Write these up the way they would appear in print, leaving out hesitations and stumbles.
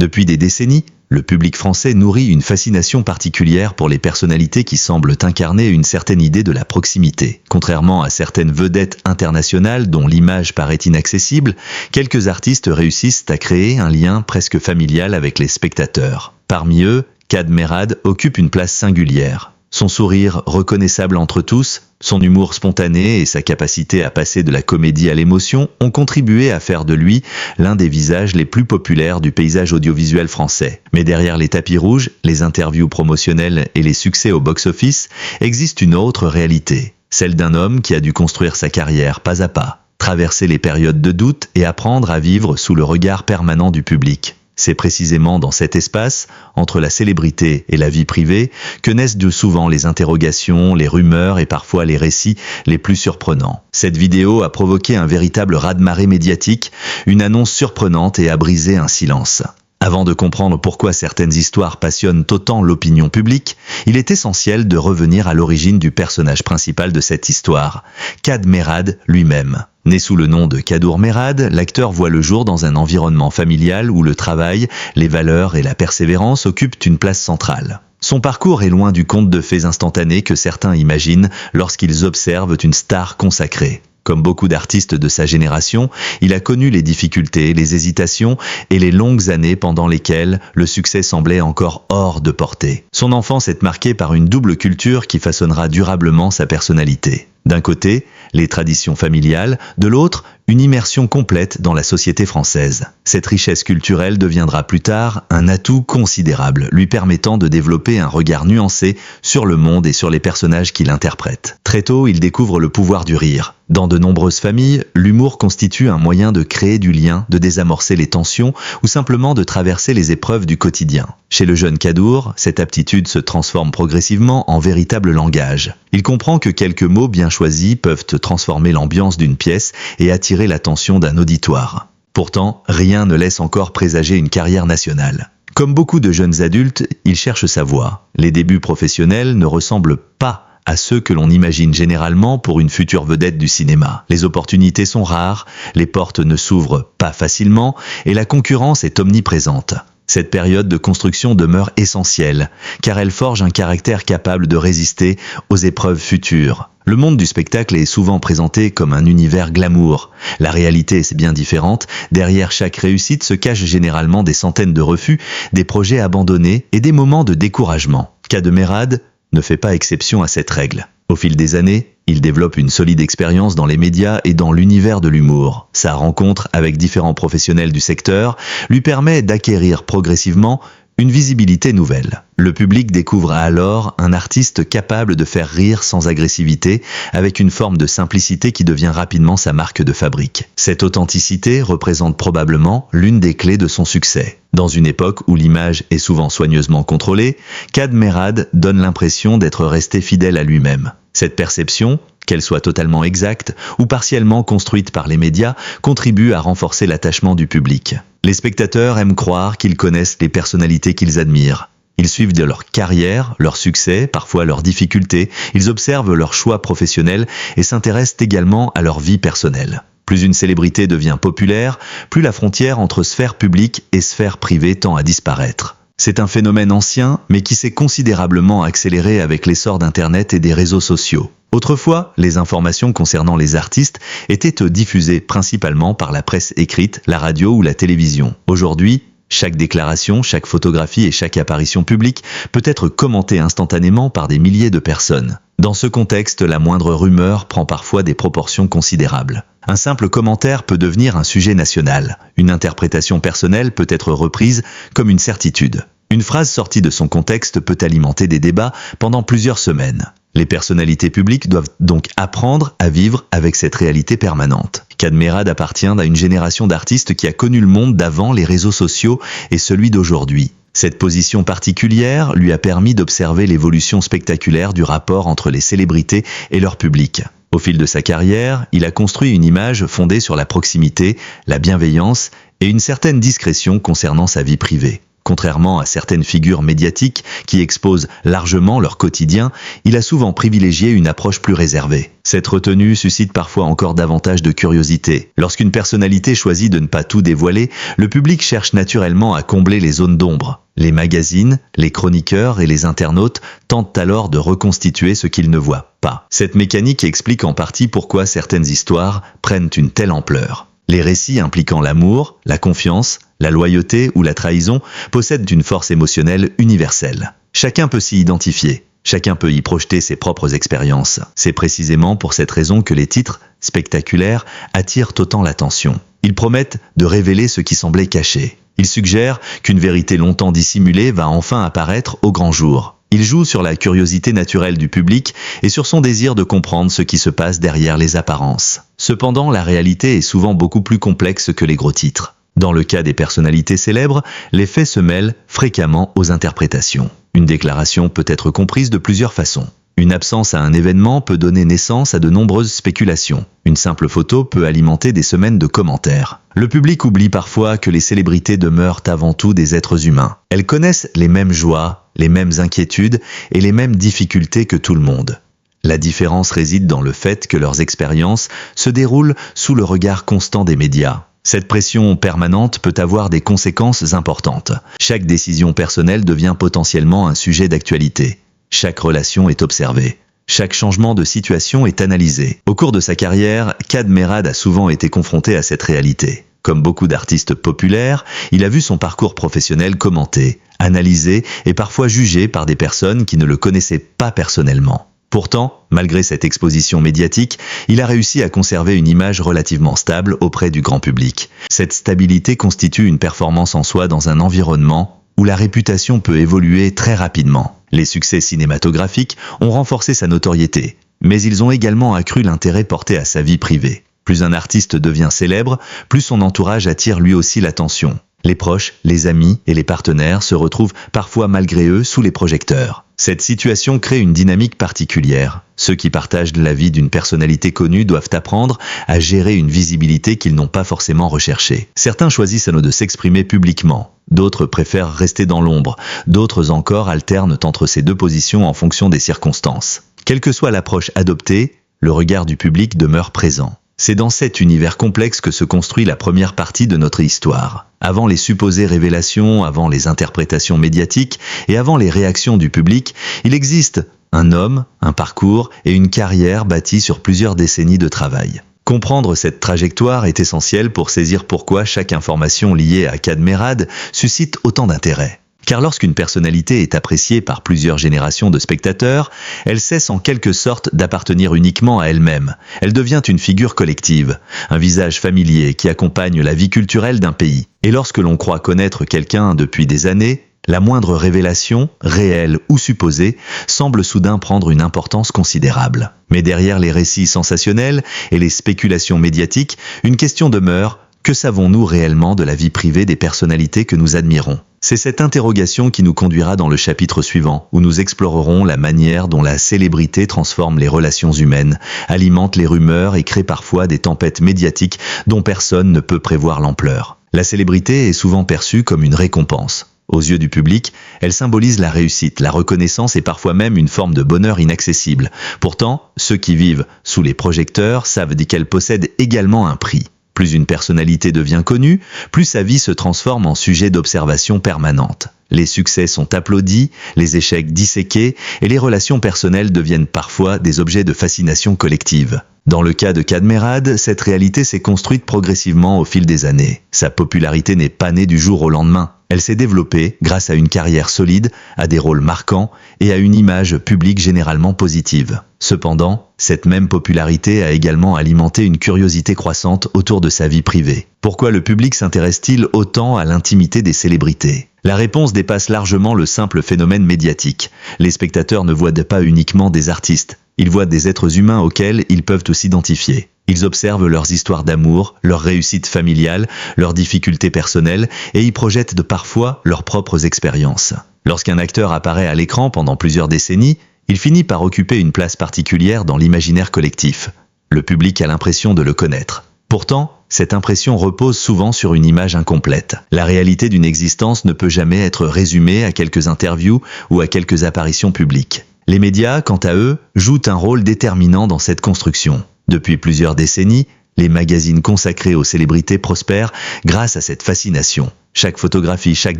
Depuis des décennies, le public français nourrit une fascination particulière pour les personnalités qui semblent incarner une certaine idée de la proximité. Contrairement à certaines vedettes internationales dont l'image paraît inaccessible, quelques artistes réussissent à créer un lien presque familial avec les spectateurs. Parmi eux, Kad Merad occupe une place singulière. Son sourire reconnaissable entre tous, son humour spontané et sa capacité à passer de la comédie à l'émotion ont contribué à faire de lui l'un des visages les plus populaires du paysage audiovisuel français. Mais derrière les tapis rouges, les interviews promotionnelles et les succès au box-office, existe une autre réalité, celle d'un homme qui a dû construire sa carrière pas à pas, traverser les périodes de doute et apprendre à vivre sous le regard permanent du public. C'est précisément dans cet espace, entre la célébrité et la vie privée, que naissent de souvent les interrogations, les rumeurs et parfois les récits les plus surprenants. Cette vidéo a provoqué un véritable raz-de-marée médiatique, une annonce surprenante et a brisé un silence. Avant de comprendre pourquoi certaines histoires passionnent autant l'opinion publique, il est essentiel de revenir à l'origine du personnage principal de cette histoire, Kad Merad lui-même. Né sous le nom de Kadour Merad, l'acteur voit le jour dans un environnement familial où le travail, les valeurs et la persévérance occupent une place centrale. Son parcours est loin du conte de fées instantané que certains imaginent lorsqu'ils observent une star consacrée. Comme beaucoup d'artistes de sa génération, il a connu les difficultés, les hésitations et les longues années pendant lesquelles le succès semblait encore hors de portée. Son enfance est marquée par une double culture qui façonnera durablement sa personnalité. D'un côté, les traditions familiales, de l'autre, une immersion complète dans la société française. Cette richesse culturelle deviendra plus tard un atout considérable, lui permettant de développer un regard nuancé sur le monde et sur les personnages qu'il interprète. Très tôt, il découvre le pouvoir du rire. Dans de nombreuses familles, l'humour constitue un moyen de créer du lien, de désamorcer les tensions ou simplement de traverser les épreuves du quotidien. Chez le jeune Kadour, cette aptitude se transforme progressivement en véritable langage. Il comprend que quelques mots bien choisis peuvent transformer l'ambiance d'une pièce et attirer l'attention d'un auditoire. Pourtant, rien ne laisse encore présager une carrière nationale. Comme beaucoup de jeunes adultes, il cherche sa voie. Les débuts professionnels ne ressemblent pas à ceux que l'on imagine généralement pour une future vedette du cinéma. Les opportunités sont rares, les portes ne s'ouvrent pas facilement et la concurrence est omniprésente. Cette période de construction demeure essentielle, car elle forge un caractère capable de résister aux épreuves futures. Le monde du spectacle est souvent présenté comme un univers glamour. La réalité est bien différente. Derrière chaque réussite se cachent généralement des centaines de refus, des projets abandonnés et des moments de découragement. Kad Merad ne fait pas exception à cette règle. Au fil des années, il développe une solide expérience dans les médias et dans l'univers de l'humour. Sa rencontre avec différents professionnels du secteur lui permet d'acquérir progressivement une visibilité nouvelle. Le public découvre alors un artiste capable de faire rire sans agressivité, avec une forme de simplicité qui devient rapidement sa marque de fabrique. Cette authenticité représente probablement l'une des clés de son succès. Dans une époque où l'image est souvent soigneusement contrôlée, Kad Merad donne l'impression d'être resté fidèle à lui-même. Cette perception, qu'elle soit totalement exacte ou partiellement construite par les médias, contribue à renforcer l'attachement du public. Les spectateurs aiment croire qu'ils connaissent les personnalités qu'ils admirent. Ils suivent de leur carrière, leurs succès, parfois leurs difficultés, ils observent leurs choix professionnels et s'intéressent également à leur vie personnelle. Plus une célébrité devient populaire, plus la frontière entre sphère publique et sphère privée tend à disparaître. C'est un phénomène ancien, mais qui s'est considérablement accéléré avec l'essor d'Internet et des réseaux sociaux. Autrefois, les informations concernant les artistes étaient diffusées principalement par la presse écrite, la radio ou la télévision. Aujourd'hui, chaque déclaration, chaque photographie et chaque apparition publique peut être commentée instantanément par des milliers de personnes. Dans ce contexte, la moindre rumeur prend parfois des proportions considérables. Un simple commentaire peut devenir un sujet national. Une interprétation personnelle peut être reprise comme une certitude. Une phrase sortie de son contexte peut alimenter des débats pendant plusieurs semaines. Les personnalités publiques doivent donc apprendre à vivre avec cette réalité permanente. Kad Merad appartient à une génération d'artistes qui a connu le monde d'avant les réseaux sociaux et celui d'aujourd'hui. Cette position particulière lui a permis d'observer l'évolution spectaculaire du rapport entre les célébrités et leur public. Au fil de sa carrière, il a construit une image fondée sur la proximité, la bienveillance et une certaine discrétion concernant sa vie privée. Contrairement à certaines figures médiatiques qui exposent largement leur quotidien, il a souvent privilégié une approche plus réservée. Cette retenue suscite parfois encore davantage de curiosité. Lorsqu'une personnalité choisit de ne pas tout dévoiler, le public cherche naturellement à combler les zones d'ombre. Les magazines, les chroniqueurs et les internautes tentent alors de reconstituer ce qu'ils ne voient pas. Cette mécanique explique en partie pourquoi certaines histoires prennent une telle ampleur. Les récits impliquant l'amour, la confiance, la loyauté ou la trahison possèdent une force émotionnelle universelle. Chacun peut s'y identifier, chacun peut y projeter ses propres expériences. C'est précisément pour cette raison que les titres spectaculaires attirent autant l'attention. Ils promettent de révéler ce qui semblait caché. Ils suggèrent qu'une vérité longtemps dissimulée va enfin apparaître au grand jour. Ils jouent sur la curiosité naturelle du public et sur son désir de comprendre ce qui se passe derrière les apparences. Cependant, la réalité est souvent beaucoup plus complexe que les gros titres. Dans le cas des personnalités célèbres, les faits se mêlent fréquemment aux interprétations. Une déclaration peut être comprise de plusieurs façons. Une absence à un événement peut donner naissance à de nombreuses spéculations. Une simple photo peut alimenter des semaines de commentaires. Le public oublie parfois que les célébrités demeurent avant tout des êtres humains. Elles connaissent les mêmes joies, les mêmes inquiétudes et les mêmes difficultés que tout le monde. La différence réside dans le fait que leurs expériences se déroulent sous le regard constant des médias. Cette pression permanente peut avoir des conséquences importantes. Chaque décision personnelle devient potentiellement un sujet d'actualité. Chaque relation est observée. Chaque changement de situation est analysé. Au cours de sa carrière, Kad Merad a souvent été confronté à cette réalité. Comme beaucoup d'artistes populaires, il a vu son parcours professionnel commenté, analysé et parfois jugé par des personnes qui ne le connaissaient pas personnellement. Pourtant, malgré cette exposition médiatique, il a réussi à conserver une image relativement stable auprès du grand public. Cette stabilité constitue une performance en soi dans un environnement où la réputation peut évoluer très rapidement. Les succès cinématographiques ont renforcé sa notoriété, mais ils ont également accru l'intérêt porté à sa vie privée. Plus un artiste devient célèbre, plus son entourage attire lui aussi l'attention. Les proches, les amis et les partenaires se retrouvent parfois malgré eux sous les projecteurs. Cette situation crée une dynamique particulière. Ceux qui partagent la vie d'une personnalité connue doivent apprendre à gérer une visibilité qu'ils n'ont pas forcément recherchée. Certains choisissent de s'exprimer publiquement. D'autres préfèrent rester dans l'ombre. D'autres encore alternent entre ces deux positions en fonction des circonstances. Quelle que soit l'approche adoptée, le regard du public demeure présent. C'est dans cet univers complexe que se construit la première partie de notre histoire. Avant les supposées révélations, avant les interprétations médiatiques et avant les réactions du public, il existe un homme, un parcours et une carrière bâtie sur plusieurs décennies de travail. Comprendre cette trajectoire est essentiel pour saisir pourquoi chaque information liée à Kad Merad suscite autant d'intérêt. Car lorsqu'une personnalité est appréciée par plusieurs générations de spectateurs, elle cesse en quelque sorte d'appartenir uniquement à elle-même. Elle devient une figure collective, un visage familier qui accompagne la vie culturelle d'un pays. Et lorsque l'on croit connaître quelqu'un depuis des années, la moindre révélation, réelle ou supposée, semble soudain prendre une importance considérable. Mais derrière les récits sensationnels et les spéculations médiatiques, une question demeure: que savons-nous réellement de la vie privée des personnalités que nous admirons ? C'est cette interrogation qui nous conduira dans le chapitre suivant, où nous explorerons la manière dont la célébrité transforme les relations humaines, alimente les rumeurs et crée parfois des tempêtes médiatiques dont personne ne peut prévoir l'ampleur. La célébrité est souvent perçue comme une récompense. Aux yeux du public, elle symbolise la réussite, la reconnaissance et parfois même une forme de bonheur inaccessible. Pourtant, ceux qui vivent sous les projecteurs savent qu'elle possède également un prix. Plus une personnalité devient connue, plus sa vie se transforme en sujet d'observation permanente. Les succès sont applaudis, les échecs disséqués et les relations personnelles deviennent parfois des objets de fascination collective. Dans le cas de Kad Merad, cette réalité s'est construite progressivement au fil des années. Sa popularité n'est pas née du jour au lendemain. Elle s'est développée grâce à une carrière solide, à des rôles marquants et à une image publique généralement positive. Cependant, cette même popularité a également alimenté une curiosité croissante autour de sa vie privée. Pourquoi le public s'intéresse-t-il autant à l'intimité des célébrités ? La réponse dépasse largement le simple phénomène médiatique. Les spectateurs ne voient pas uniquement des artistes, ils voient des êtres humains auxquels ils peuvent s'identifier. Ils observent leurs histoires d'amour, leurs réussites familiales, leurs difficultés personnelles et y projettent parfois leurs propres expériences. Lorsqu'un acteur apparaît à l'écran pendant plusieurs décennies, il finit par occuper une place particulière dans l'imaginaire collectif. Le public a l'impression de le connaître. Pourtant, cette impression repose souvent sur une image incomplète. La réalité d'une existence ne peut jamais être résumée à quelques interviews ou à quelques apparitions publiques. Les médias, quant à eux, jouent un rôle déterminant dans cette construction. Depuis plusieurs décennies, les magazines consacrés aux célébrités prospèrent grâce à cette fascination. Chaque photographie, chaque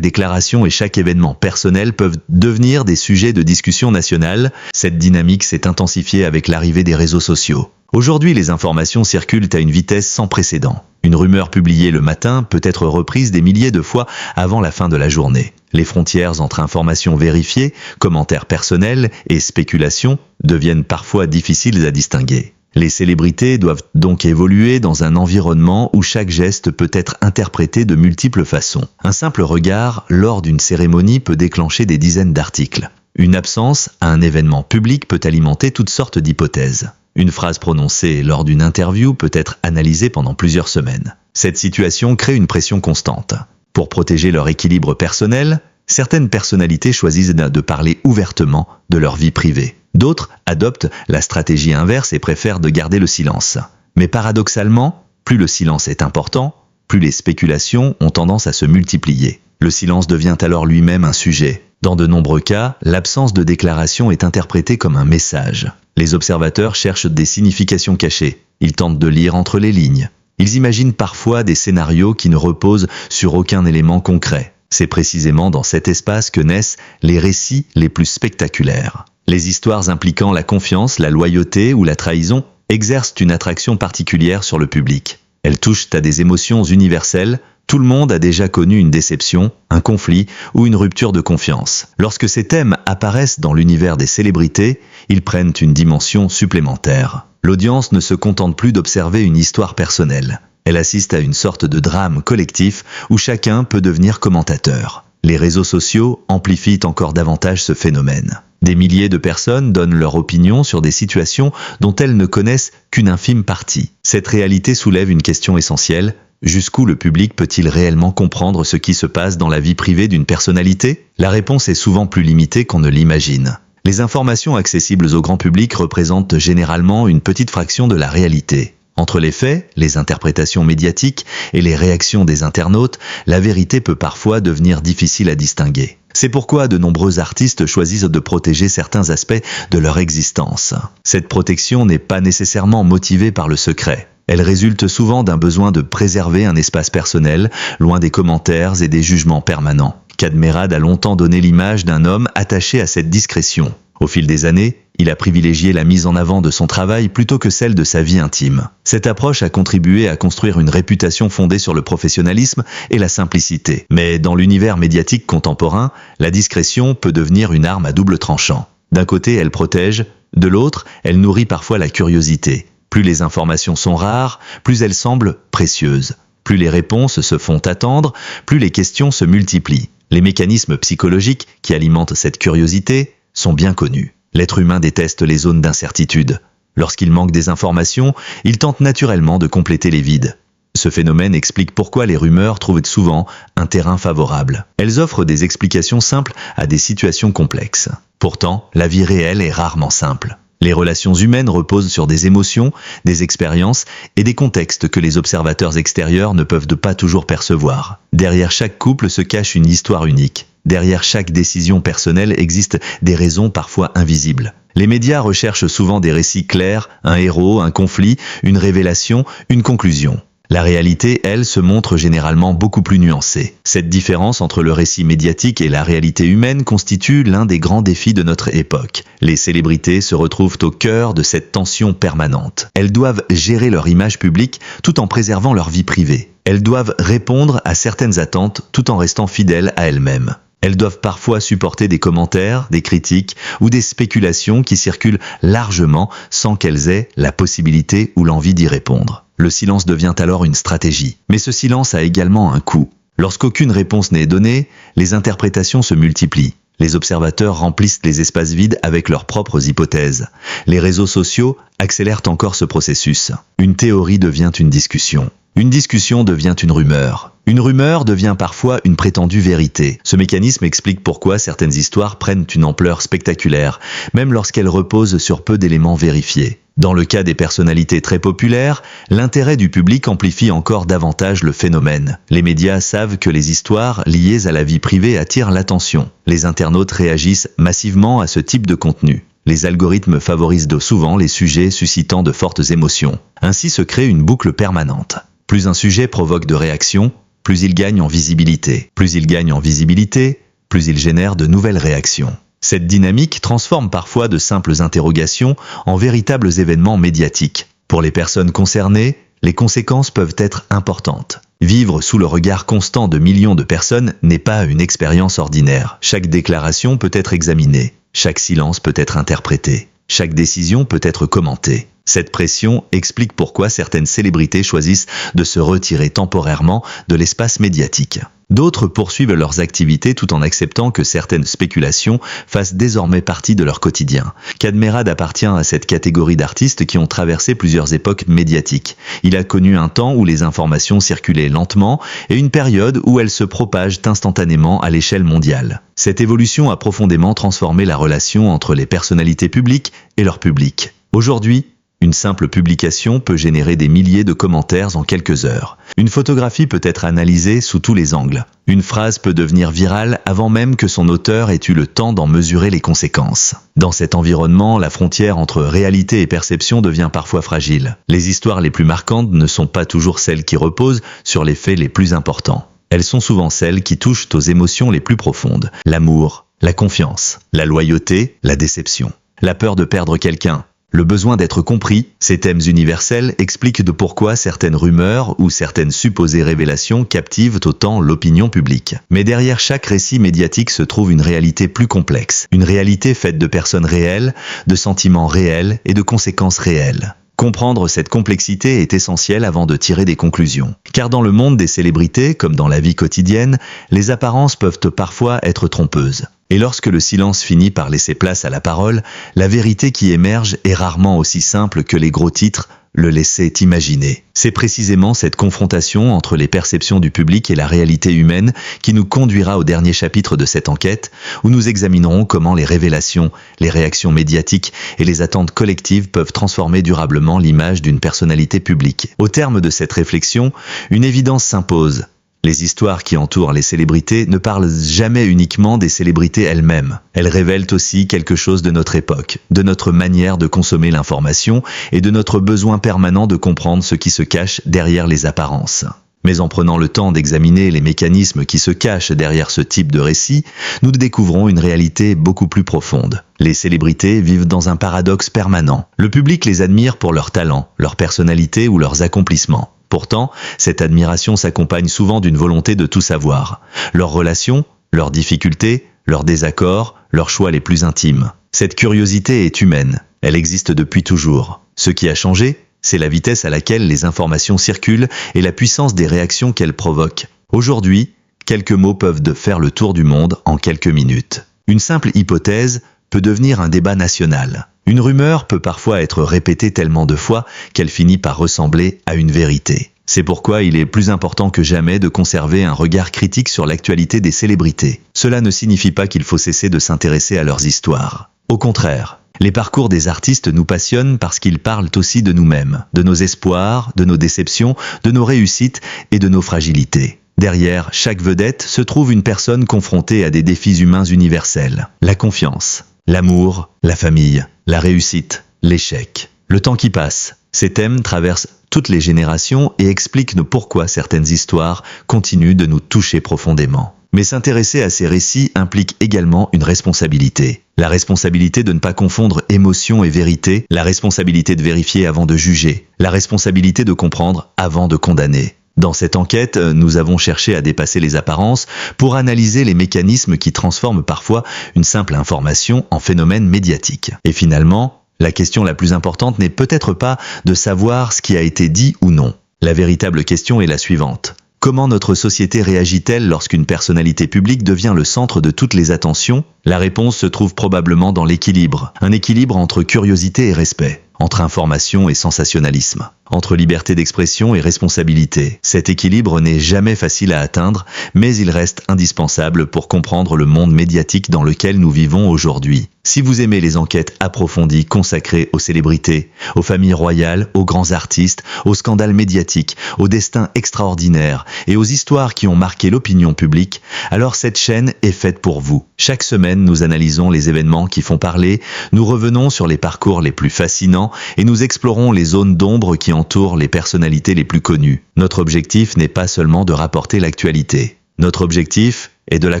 déclaration et chaque événement personnel peuvent devenir des sujets de discussion nationale. Cette dynamique s'est intensifiée avec l'arrivée des réseaux sociaux. Aujourd'hui, les informations circulent à une vitesse sans précédent. Une rumeur publiée le matin peut être reprise des milliers de fois avant la fin de la journée. Les frontières entre informations vérifiées, commentaires personnels et spéculations deviennent parfois difficiles à distinguer. Les célébrités doivent donc évoluer dans un environnement où chaque geste peut être interprété de multiples façons. Un simple regard lors d'une cérémonie peut déclencher des dizaines d'articles. Une absence à un événement public peut alimenter toutes sortes d'hypothèses. Une phrase prononcée lors d'une interview peut être analysée pendant plusieurs semaines. Cette situation crée une pression constante. Pour protéger leur équilibre personnel, certaines personnalités choisissent de parler ouvertement de leur vie privée. D'autres adoptent la stratégie inverse et préfèrent de garder le silence. Mais paradoxalement, plus le silence est important, plus les spéculations ont tendance à se multiplier. Le silence devient alors lui-même un sujet. Dans de nombreux cas, l'absence de déclaration est interprétée comme un message. Les observateurs cherchent des significations cachées. Ils tentent de lire entre les lignes. Ils imaginent parfois des scénarios qui ne reposent sur aucun élément concret. C'est précisément dans cet espace que naissent les récits les plus spectaculaires. Les histoires impliquant la confiance, la loyauté ou la trahison exercent une attraction particulière sur le public. Elles touchent à des émotions universelles. Tout le monde a déjà connu une déception, un conflit ou une rupture de confiance. Lorsque ces thèmes apparaissent dans l'univers des célébrités, ils prennent une dimension supplémentaire. L'audience ne se contente plus d'observer une histoire personnelle. Elle assiste à une sorte de drame collectif où chacun peut devenir commentateur. Les réseaux sociaux amplifient encore davantage ce phénomène. Des milliers de personnes donnent leur opinion sur des situations dont elles ne connaissent qu'une infime partie. Cette réalité soulève une question essentielle. Jusqu'où le public peut-il réellement comprendre ce qui se passe dans la vie privée d'une personnalité? La réponse est souvent plus limitée qu'on ne l'imagine. Les informations accessibles au grand public représentent généralement une petite fraction de la réalité. Entre les faits, les interprétations médiatiques et les réactions des internautes, la vérité peut parfois devenir difficile à distinguer. C'est pourquoi de nombreux artistes choisissent de protéger certains aspects de leur existence. Cette protection n'est pas nécessairement motivée par le secret. Elle résulte souvent d'un besoin de préserver un espace personnel, loin des commentaires et des jugements permanents. Cadmerade a longtemps donné l'image d'un homme attaché à cette discrétion. Au fil des années, il a privilégié la mise en avant de son travail plutôt que celle de sa vie intime. Cette approche a contribué à construire une réputation fondée sur le professionnalisme et la simplicité. Mais dans l'univers médiatique contemporain, la discrétion peut devenir une arme à double tranchant. D'un côté, elle protège, de l'autre, elle nourrit parfois la curiosité. Plus les informations sont rares, plus elles semblent précieuses. Plus les réponses se font attendre, plus les questions se multiplient. Les mécanismes psychologiques qui alimentent cette curiosité sont bien connus. L'être humain déteste les zones d'incertitude. Lorsqu'il manque des informations, il tente naturellement de compléter les vides. Ce phénomène explique pourquoi les rumeurs trouvent souvent un terrain favorable. Elles offrent des explications simples à des situations complexes. Pourtant, la vie réelle est rarement simple. Les relations humaines reposent sur des émotions, des expériences et des contextes que les observateurs extérieurs ne peuvent pas toujours percevoir. Derrière chaque couple se cache une histoire unique. Derrière chaque décision personnelle existent des raisons parfois invisibles. Les médias recherchent souvent des récits clairs, un héros, un conflit, une révélation, une conclusion. La réalité, elle, se montre généralement beaucoup plus nuancée. Cette différence entre le récit médiatique et la réalité humaine constitue l'un des grands défis de notre époque. Les célébrités se retrouvent au cœur de cette tension permanente. Elles doivent gérer leur image publique tout en préservant leur vie privée. Elles doivent répondre à certaines attentes tout en restant fidèles à elles-mêmes. Elles doivent parfois supporter des commentaires, des critiques ou des spéculations qui circulent largement sans qu'elles aient la possibilité ou l'envie d'y répondre. Le silence devient alors une stratégie. Mais ce silence a également un coût. Lorsqu'aucune réponse n'est donnée, les interprétations se multiplient. Les observateurs remplissent les espaces vides avec leurs propres hypothèses. Les réseaux sociaux accélèrent encore ce processus. Une théorie devient une discussion. Une discussion devient une rumeur. Une rumeur devient parfois une prétendue vérité. Ce mécanisme explique pourquoi certaines histoires prennent une ampleur spectaculaire, même lorsqu'elles reposent sur peu d'éléments vérifiés. Dans le cas des personnalités très populaires, l'intérêt du public amplifie encore davantage le phénomène. Les médias savent que les histoires liées à la vie privée attirent l'attention. Les internautes réagissent massivement à ce type de contenu. Les algorithmes favorisent souvent les sujets suscitant de fortes émotions. Ainsi se crée une boucle permanente. Plus un sujet provoque de réactions, plus il gagne en visibilité. Plus il gagne en visibilité, plus il génère de nouvelles réactions. Cette dynamique transforme parfois de simples interrogations en véritables événements médiatiques. Pour les personnes concernées, les conséquences peuvent être importantes. Vivre sous le regard constant de millions de personnes n'est pas une expérience ordinaire. Chaque déclaration peut être examinée, chaque silence peut être interprété, chaque décision peut être commentée. Cette pression explique pourquoi certaines célébrités choisissent de se retirer temporairement de l'espace médiatique. D'autres poursuivent leurs activités tout en acceptant que certaines spéculations fassent désormais partie de leur quotidien. Cadmerade appartient à cette catégorie d'artistes qui ont traversé plusieurs époques médiatiques. Il a connu un temps où les informations circulaient lentement et une période où elles se propagent instantanément à l'échelle mondiale. Cette évolution a profondément transformé la relation entre les personnalités publiques et leur public. Aujourd'hui, une simple publication peut générer des milliers de commentaires en quelques heures. Une photographie peut être analysée sous tous les angles. Une phrase peut devenir virale avant même que son auteur ait eu le temps d'en mesurer les conséquences. Dans cet environnement, la frontière entre réalité et perception devient parfois fragile. Les histoires les plus marquantes ne sont pas toujours celles qui reposent sur les faits les plus importants. Elles sont souvent celles qui touchent aux émotions les plus profondes. L'amour, la confiance, la loyauté, la déception, la peur de perdre quelqu'un. Le besoin d'être compris, ces thèmes universels expliquent de pourquoi certaines rumeurs ou certaines supposées révélations captivent autant l'opinion publique. Mais derrière chaque récit médiatique se trouve une réalité plus complexe. Une réalité faite de personnes réelles, de sentiments réels et de conséquences réelles. Comprendre cette complexité est essentiel avant de tirer des conclusions. Car dans le monde des célébrités, comme dans la vie quotidienne, les apparences peuvent parfois être trompeuses. Et lorsque le silence finit par laisser place à la parole, la vérité qui émerge est rarement aussi simple que les gros titres le laissaient imaginer. C'est précisément cette confrontation entre les perceptions du public et la réalité humaine qui nous conduira au dernier chapitre de cette enquête, où nous examinerons comment les révélations, les réactions médiatiques et les attentes collectives peuvent transformer durablement l'image d'une personnalité publique. Au terme de cette réflexion, une évidence s'impose. Les histoires qui entourent les célébrités ne parlent jamais uniquement des célébrités elles-mêmes. Elles révèlent aussi quelque chose de notre époque, de notre manière de consommer l'information et de notre besoin permanent de comprendre ce qui se cache derrière les apparences. Mais en prenant le temps d'examiner les mécanismes qui se cachent derrière ce type de récit, nous découvrons une réalité beaucoup plus profonde. Les célébrités vivent dans un paradoxe permanent. Le public les admire pour leur talent, leur personnalité ou leurs accomplissements. Pourtant, cette admiration s'accompagne souvent d'une volonté de tout savoir. Leurs relations, leurs difficultés, leurs désaccords, leurs choix les plus intimes. Cette curiosité est humaine. Elle existe depuis toujours. Ce qui a changé, c'est la vitesse à laquelle les informations circulent et la puissance des réactions qu'elles provoquent. Aujourd'hui, quelques mots peuvent faire le tour du monde en quelques minutes. Une simple hypothèse peut devenir un débat national. Une rumeur peut parfois être répétée tellement de fois qu'elle finit par ressembler à une vérité. C'est pourquoi il est plus important que jamais de conserver un regard critique sur l'actualité des célébrités. Cela ne signifie pas qu'il faut cesser de s'intéresser à leurs histoires. Au contraire, les parcours des artistes nous passionnent parce qu'ils parlent aussi de nous-mêmes, de nos espoirs, de nos déceptions, de nos réussites et de nos fragilités. Derrière chaque vedette se trouve une personne confrontée à des défis humains universels. La confiance, l'amour, la famille, la réussite, l'échec. Le temps qui passe, ces thèmes traversent toutes les générations et expliquent pourquoi certaines histoires continuent de nous toucher profondément. Mais s'intéresser à ces récits implique également une responsabilité. La responsabilité de ne pas confondre émotion et vérité, la responsabilité de vérifier avant de juger, la responsabilité de comprendre avant de condamner. Dans cette enquête, nous avons cherché à dépasser les apparences pour analyser les mécanismes qui transforment parfois une simple information en phénomène médiatique. Et finalement, la question la plus importante n'est peut-être pas de savoir ce qui a été dit ou non. La véritable question est la suivante. Comment notre société réagit-elle lorsqu'une personnalité publique devient le centre de toutes les attentions? La réponse se trouve probablement dans l'équilibre. Un équilibre entre curiosité et respect. entre information et sensationnalisme, entre liberté d'expression et responsabilité. Cet équilibre n'est jamais facile à atteindre, mais il reste indispensable pour comprendre le monde médiatique dans lequel nous vivons aujourd'hui. Si vous aimez les enquêtes approfondies consacrées aux célébrités, aux familles royales, aux grands artistes, aux scandales médiatiques, aux destins extraordinaires et aux histoires qui ont marqué l'opinion publique, alors cette chaîne est faite pour vous. Chaque semaine, nous analysons les événements qui font parler, nous revenons sur les parcours les plus fascinants et nous explorons les zones d'ombre qui entourent les personnalités les plus connues. Notre objectif n'est pas seulement de rapporter l'actualité. Notre objectif est de la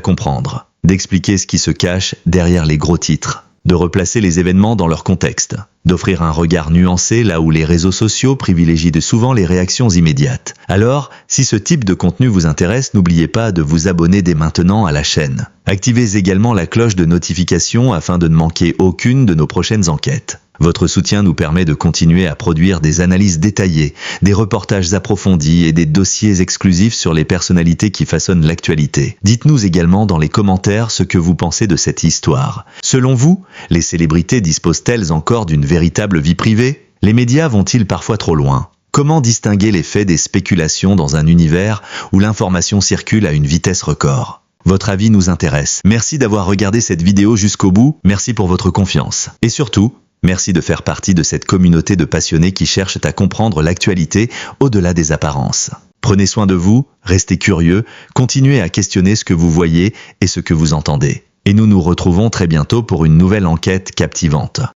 comprendre, d'expliquer ce qui se cache derrière les gros titres, de replacer les événements dans leur contexte, d'offrir un regard nuancé là où les réseaux sociaux privilégient de souvent les réactions immédiates. Alors, si ce type de contenu vous intéresse, n'oubliez pas de vous abonner dès maintenant à la chaîne. Activez également la cloche de notification afin de ne manquer aucune de nos prochaines enquêtes. Votre soutien nous permet de continuer à produire des analyses détaillées, des reportages approfondis et des dossiers exclusifs sur les personnalités qui façonnent l'actualité. Dites-nous également dans les commentaires ce que vous pensez de cette histoire. Selon vous, les célébrités disposent-elles encore d'une véritable vie privée? Les médias vont-ils parfois trop loin? Comment distinguer les faits des spéculations dans un univers où l'information circule à une vitesse record? Votre avis nous intéresse. Merci d'avoir regardé cette vidéo jusqu'au bout, merci pour votre confiance. Et surtout, merci de faire partie de cette communauté de passionnés qui cherchent à comprendre l'actualité au-delà des apparences. Prenez soin de vous, restez curieux, continuez à questionner ce que vous voyez et ce que vous entendez. Et nous nous retrouvons très bientôt pour une nouvelle enquête captivante.